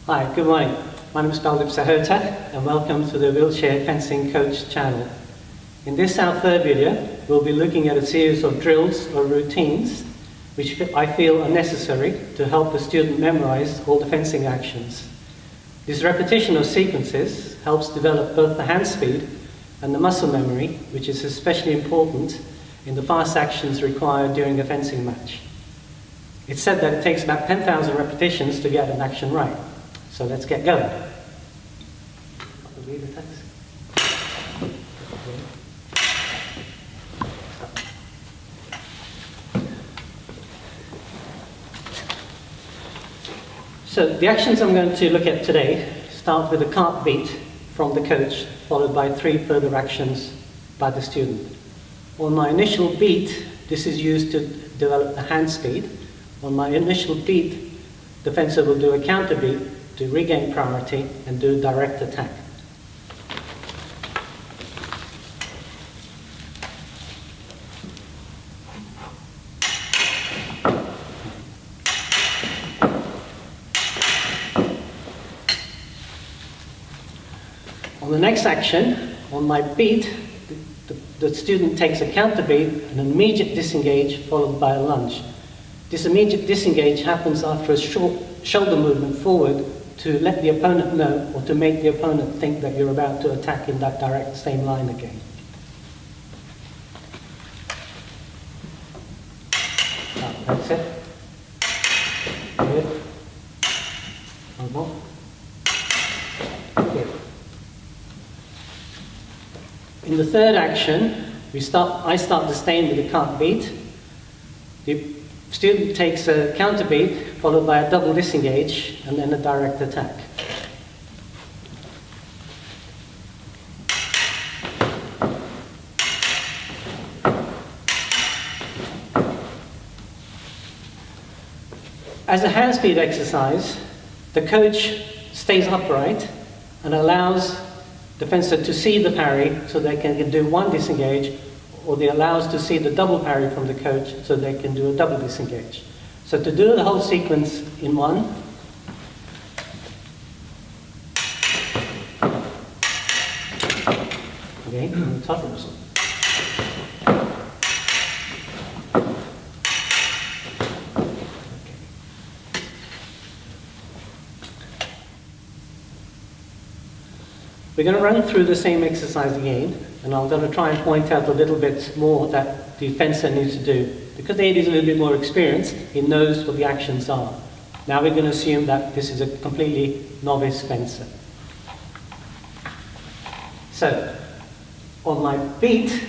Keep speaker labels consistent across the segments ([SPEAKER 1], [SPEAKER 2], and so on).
[SPEAKER 1] Hi, good morning. My name is Baldip Sahota and welcome to the Wheelchair Fencing Coach channel. In this, our third video, we'll be looking at a series of drills or routines which I feel are necessary to help the student memorize all the fencing actions. This repetition of sequences helps develop both the hand speed and the muscle memory, which is especially important in the fast actions required during a fencing match. It's said that it takes about 10,000 repetitions to get an action right. So let's get going. So the actions I'm going to look at today start with a cart beat from the coach, followed by 3 further actions by the student. On my initial beat, this is used to develop the hand speed. On my initial beat, the fencer will do a counter beat to regain priority and do a direct attack. On the next action, on my beat, the student takes a counter beat and an immediate disengage followed by a lunge. This immediate disengage happens after a short shoulder movement forward to let the opponent know, or to make the opponent think that you're about to attack in that direct same line again. That's it. Good. One more. Good. In the third action, I start the stain with a cart beat. The student takes a counter beat, followed by a double disengage, and then a direct attack. As a hand speed exercise, the coach stays upright and allows the fencer to see the parry so they can do one disengage, or they allows to see the double parry from the coach so they can do a double disengage. So to do the whole sequence in one, okay, on the top. We're going to run through the same exercise again, and I'm going to try and point out a little bit more that the fencer needs to do. Because Ed is a little bit more experienced, he knows what the actions are. Now we're going to assume that this is a completely novice fencer. So, on my beat,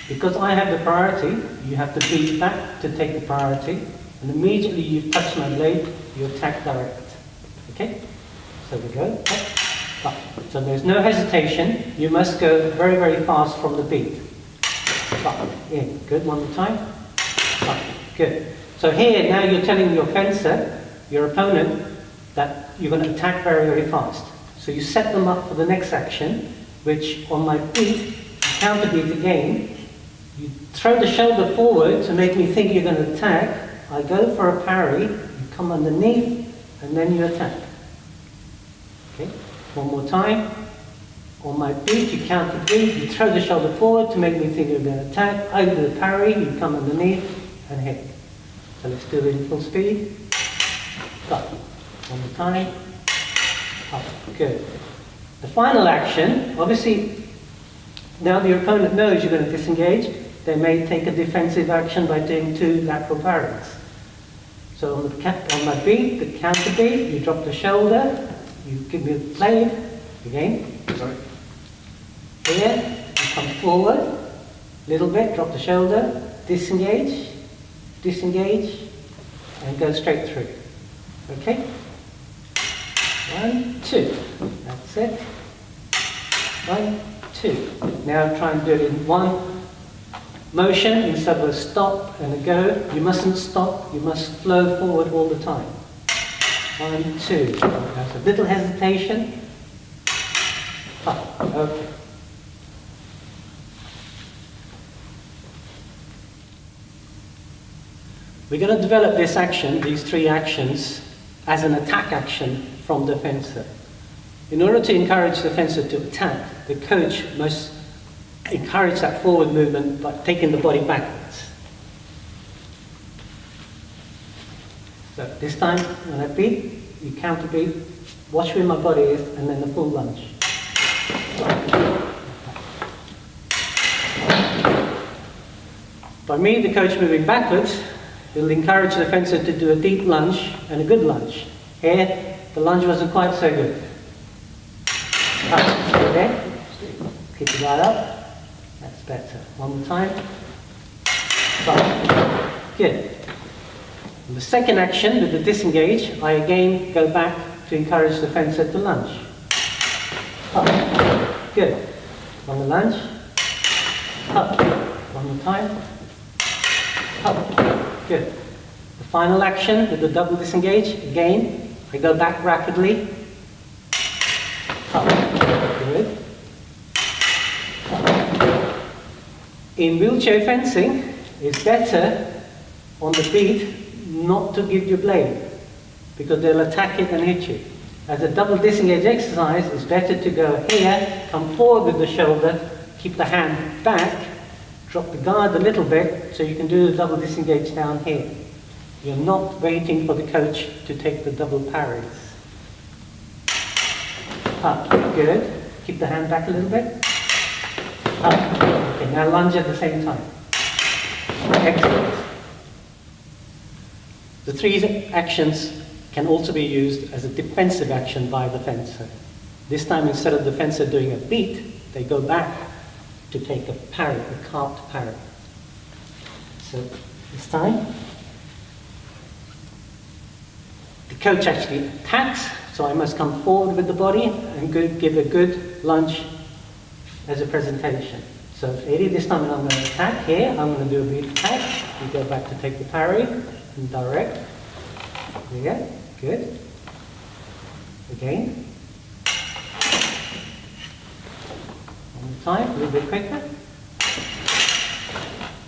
[SPEAKER 1] because I have the priority, you have to beat back to take the priority, and immediately you touch my blade, you attack direct. Okay? So we go up, up. So there's no hesitation, you must go very, very fast from the beat. Up, in. Good, one more time. Up. Good. So here, now you're telling your fencer, your opponent, that you're going to attack very, very fast. So you set them up for the next action, which on my beat, you counter beat again. You throw the shoulder forward to make me think you're going to attack. I go for a parry, you come underneath, and then you attack. Okay. One more time. On my beat, you counter beat, you throw the shoulder forward to make me think you're going to attack. I do the parry, you come underneath and hit. So let's do it in full speed. Stop. One more time. Up. Good. The final action, obviously, now the opponent knows you're going to disengage. They may take a defensive action by doing 2 lateral parries. So on my beat, the counter beat, you drop the shoulder, you give me the blade, again. Sorry. Here, you come forward, a little bit, drop the shoulder, disengage, disengage, and go straight through. Okay? 1, 2. That's it. 1, 2. Now try and do it in one motion instead of a stop and a go. You mustn't stop, you must flow forward all the time. 1, 2. There's a little hesitation. Up. Okay. We're going to develop this action, these 3 actions, as an attack action from the fencer. In order to encourage the fencer to attack, the coach must encourage that forward movement by taking the body backwards. So this time, when I beat, you counter beat, watch where my body is, and then the full lunge. By me, the coach, moving backwards, will encourage the fencer to do a deep lunge and a good lunge. Here, the lunge wasn't quite so good. Up, stay there. Keep the guard up. That's better. One more time. Up. Good. And the second action, with the disengage, I again go back to encourage the fencer to lunge. Up. Good. One more lunge. Up. One more time. Up. Good. The final action with the double disengage, again, I go back rapidly. Up. Good. Up. In wheelchair fencing, it's better on the beat not to give your blade, because they'll attack it and hit you. As a double disengage exercise, it's better to go here, come forward with the shoulder, keep the hand back, drop the guard a little bit so you can do the double disengage down here. You're not waiting for the coach to take the double parries. Up, good. Keep the hand back a little bit. Up. Okay, now lunge at the same time. Excellent. The three actions can also be used as a defensive action by the fencer. This time, instead of the fencer doing a beat, they go back to take a parry, a carved parry. So this time, the coach actually attacks, so I must come forward with the body and give a good lunge as a presentation. So Eddie, this time I'm going to attack here, I'm going to do a beat attack, you go back to take the parry and direct. Yeah, good. Again. One more time, a little bit quicker.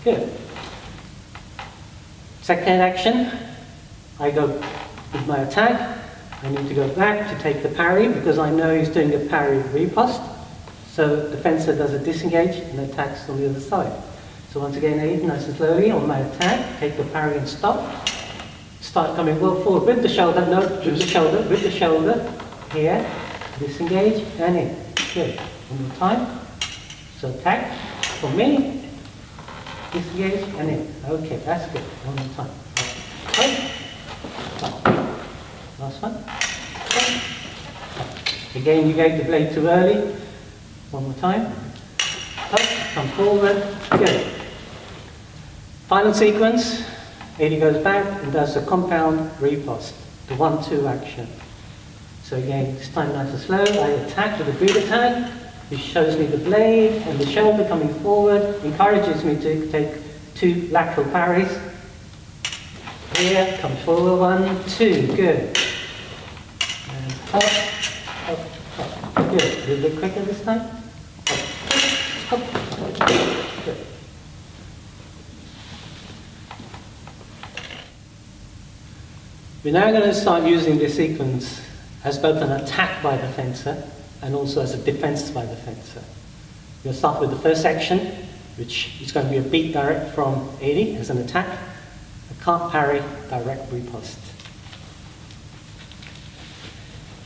[SPEAKER 1] Good. Second action, I go with my attack. I need to go back to take the parry because I know he's doing a parry riposte. So the fencer does a disengage and attacks on the other side. So once again, aid nice and slowly on my attack, take the parry and stop. Start coming well forward with the shoulder, no, with the shoulder, here, disengage and in. Good. One more time. So attack for me, disengage and in. Okay, that's good. One more time. Up. Last one. Up. Again, you gave the blade too early. One more time. Up, come forward. Good. Final sequence. Eddie goes back and does a compound riposte, the 1-2 action. So again, this time nice and slow, I attack with a boot attack. He shows me the blade and the shoulder coming forward, encourages me to take 2 lateral parries. Here, come forward, 1, 2, good. And up, up, up, good. A little bit quicker this time. Up, up, good. We're now going to start using this sequence as both an attack by the fencer and also as a defense by the fencer. We'll start with the first action, which is going to be a beat direct from Eddie as an attack, a can't parry direct riposte.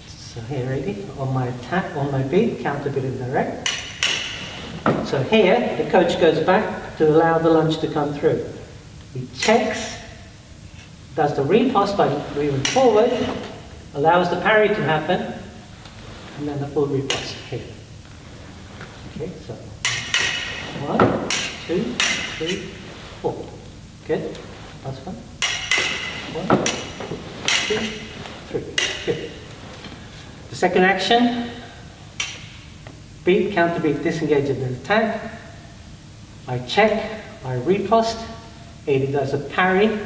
[SPEAKER 1] So here, Eddie, on my attack, on my beat, counter beat and direct. So here, the coach goes back to allow the lunge to come through. He checks, does the riposte by moving forward, allows the parry to happen, and then the full riposte here. Okay, so 1, 2, 3, 4. Good. Last one. 1, 2, 3. Good. The second action, beat, counter beat, disengage and attack. I check, I riposte. Eddie does a parry,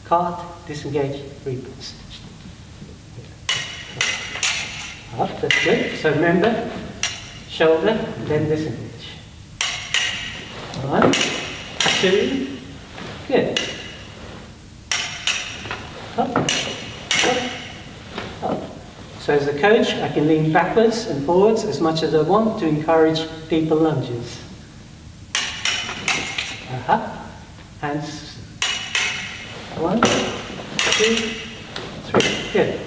[SPEAKER 1] cart, disengage, riposte. Up, that's good. So remember, shoulder, then disengage. 1, 2, good. Up, up, So as a coach, I can lean backwards and forwards as much as I want to encourage deeper lunges. Hands. 1, 2, 3. Good.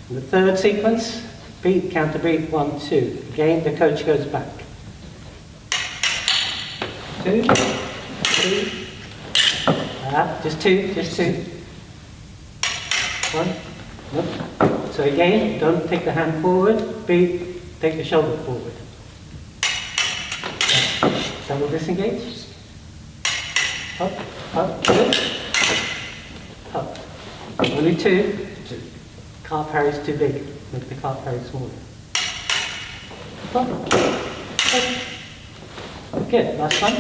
[SPEAKER 1] And the third sequence, beat, counter beat, 1, 2. Again, the coach goes back. 2, 3. Just two. 1. Nope. So again, don't take the hand forward, beat, take the shoulder forward. Double disengage. Up, good. Up. Only 2. Car parry is too big. Make the car parry smaller. Up. Good. Last one.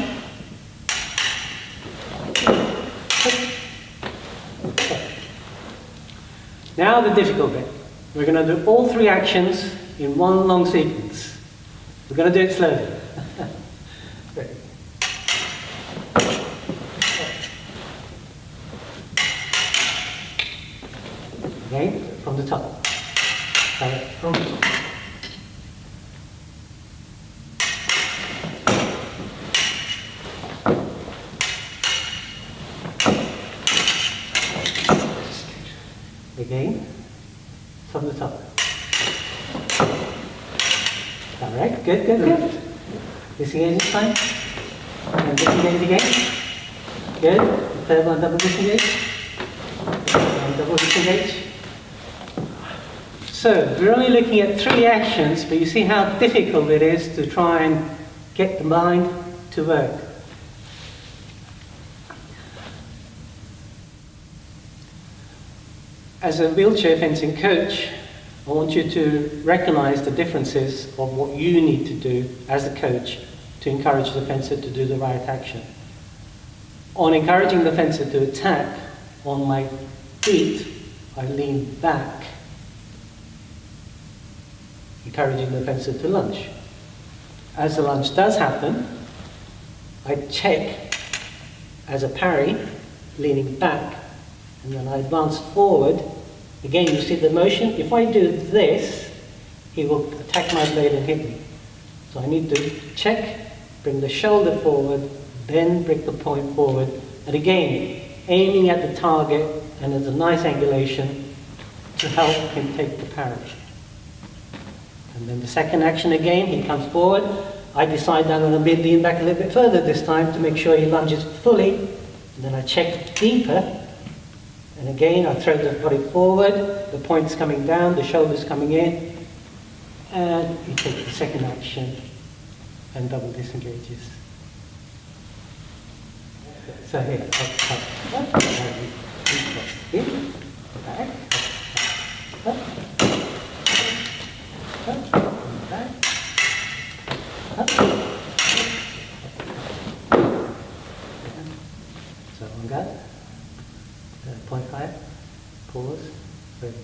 [SPEAKER 1] Now the difficult bit. We're going to do all 3 actions in one long sequence. We're going to do it slowly. Ready. Again, from the top. From the top. Again, from the top. All right, good. Disengage this time. And disengage again. Good. Third one, double disengage. And double disengage. So, we're only looking at 3 actions, but you see how difficult it is to try and get the mind to work. As a wheelchair fencing coach, I want you to recognize the differences of what you need to do as a coach to encourage the fencer to do the right action. On encouraging the fencer to attack, on my feet, I lean back, encouraging the fencer to lunge. As the lunge does happen, I check as a parry, leaning back, and then I advance forward. Again, you see the motion. If I do this, he will attack my blade and hit me. So I need to check, bring the shoulder forward, then bring the point forward. And again, aiming at the target, and there's a nice angulation to help him take the parry. And then the second action again, he comes forward. I decide I'm going to lean back a little bit further this time to make sure he lunges fully. And then I check deeper. And again, I throw the body forward, the point's coming down, the shoulder's coming in, and you take the second action and double disengages. So here, up, in, back, up, back, up. So on that. 0.5, pause, ready.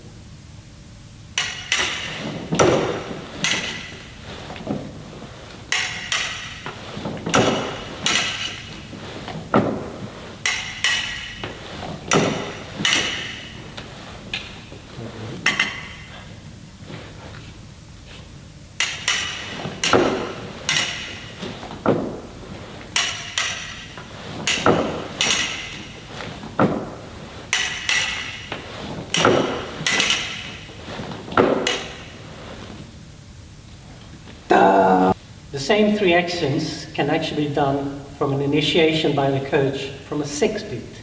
[SPEAKER 1] The same 3 actions can actually be done from an initiation by the coach from a 6 beat.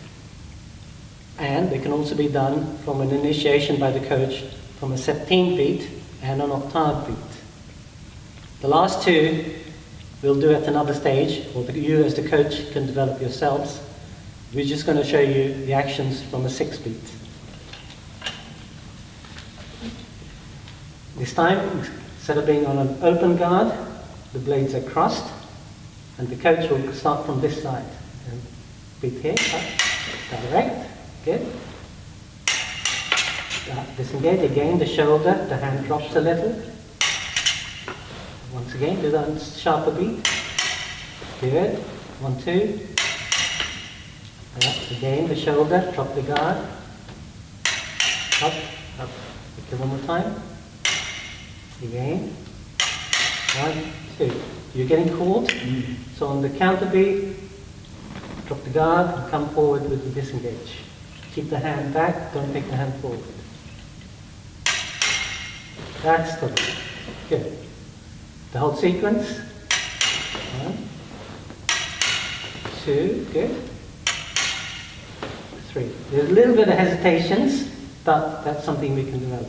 [SPEAKER 1] And they can also be done from an initiation by the coach from a 17 beat and an octave beat. The last 2 we'll do at another stage, or you as the coach can develop yourselves. We're just going to show you the actions from a 6 beat. This time, instead of being on an open guard, the blades are crossed, and the coach will start from this side. And beat here, up, direct, good. Disengage again, the shoulder, the hand drops a little. Once again, do that sharper beat. Good, 1, 2. Again, the shoulder, drop the guard. Up, up. Okay, one more time. Again. 1, 2. You're getting caught. So on the counter beat, drop the guard and come forward with the disengage. Keep the hand back, don't take the hand forward. That's the one. Good. The whole sequence. 1, 2, good. 3. There's a little bit of hesitations, but that's something we can develop.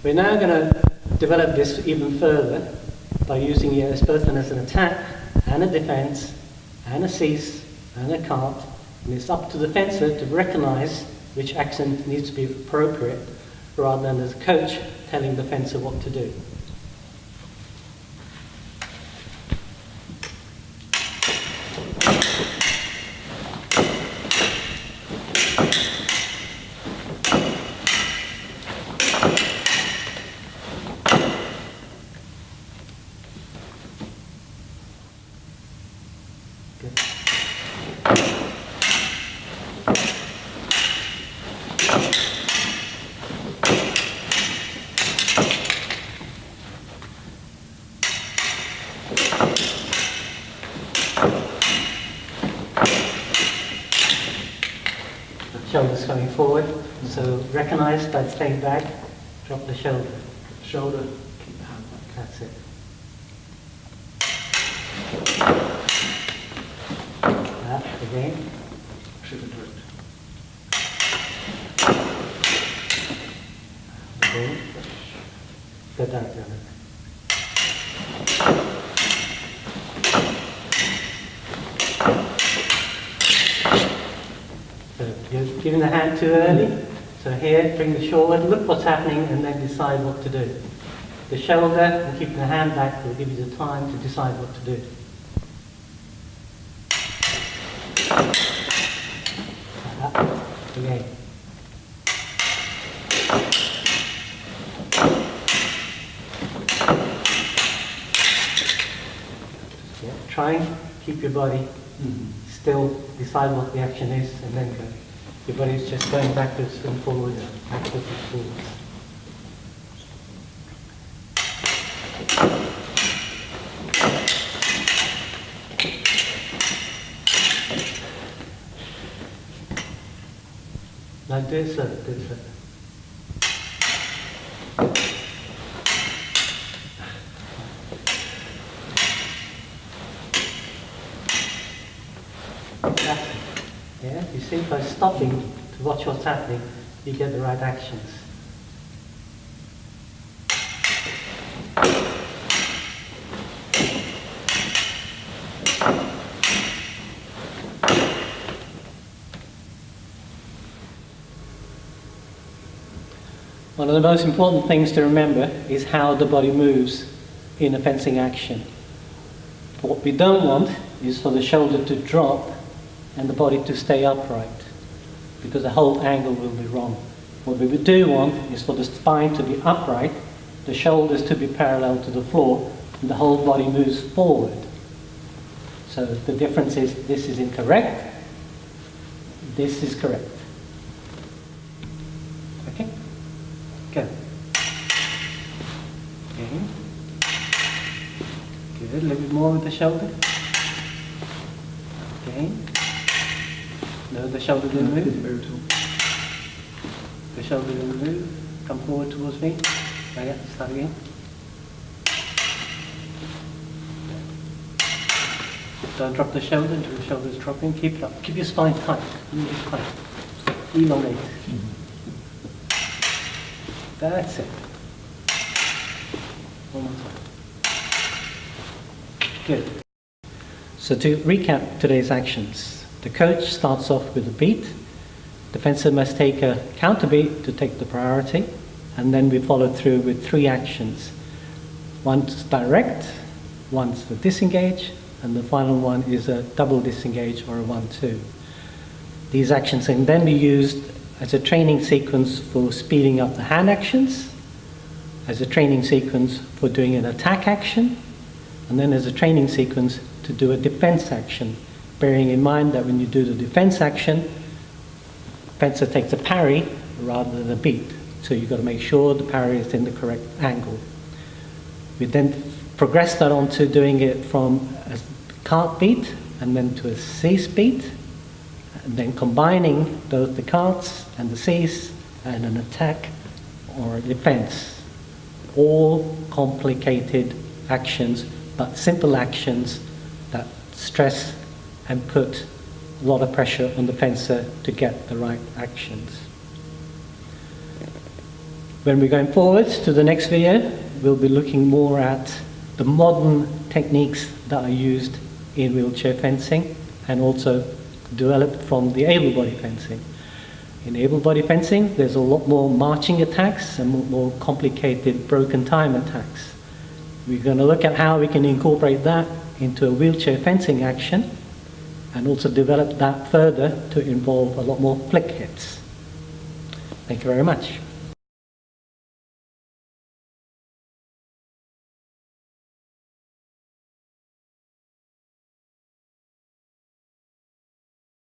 [SPEAKER 1] We're now going to develop this even further by using it as both as an attack and a defense and a seize and a cart. And it's up to the fencer to recognize which action needs to be appropriate rather than as a coach telling the fencer what to do. Shoulders coming forward, so recognize by staying back, drop the shoulder.
[SPEAKER 2] Shoulder, keep the hand back.
[SPEAKER 1] That's it. That again.
[SPEAKER 2] Should and direct.
[SPEAKER 1] Again. Go down, down. So you're giving the hand too early. So here, bring the shoulder, look what's happening, and then decide what to do. The shoulder and keep the hand back will give you the time to decide what to do. Again. Yeah, try and keep your body still, decide what the action is, and then go. Your body's just going backwards and forwards, backwards and forwards. Now do it so, do it so. That's it. Yeah, you see, by stopping to watch what's happening, you get the right actions. One of the most important things to remember is how the body moves in a fencing action. What we don't want is for the shoulder to drop and the body to stay upright, because the whole angle will be wrong. What we do want is for the spine to be upright, the shoulders to be parallel to the floor, and the whole body moves forward. So the difference is this is incorrect, this is correct. Okay? Go. Okay. Good, a little bit more with the shoulder. Okay. No, the shoulder didn't move. The shoulder didn't move. Come forward towards me. Oh, yeah, start again. Don't drop the shoulder until the shoulder is dropping. Keep it up. Keep your spine tight. Really tight. Elongate. That's it. One more time. Good. So to recap today's actions. The coach starts off with a beat. The fencer must take a counter beat to take the priority, and then we follow through with 3 actions. One's direct, one's the disengage, and the final one is a double disengage or a 1-2. These actions can then be used as a training sequence for speeding up the hand actions, as a training sequence for doing an attack action, and then as a training sequence to do a defense action, bearing in mind that when you do the defense action, fencer takes a parry rather than a beat. So you've got to make sure the parry is in the correct angle. We then progress that on to doing it from a cart beat and then to a cease beat, and then combining both the carts and the cease and an attack or a defense. All complicated actions, but simple actions that stress and put a lot of pressure on the fencer to get the right actions. When we're going forward to the next video, we'll be looking more at the modern techniques that are used in wheelchair fencing and also developed from the able-body fencing. In able-body fencing, there's a lot more marching attacks and more complicated broken time attacks. We're going to look at how we can incorporate that into a wheelchair fencing action and also develop that further to involve a lot more flick hits. Thank you very much.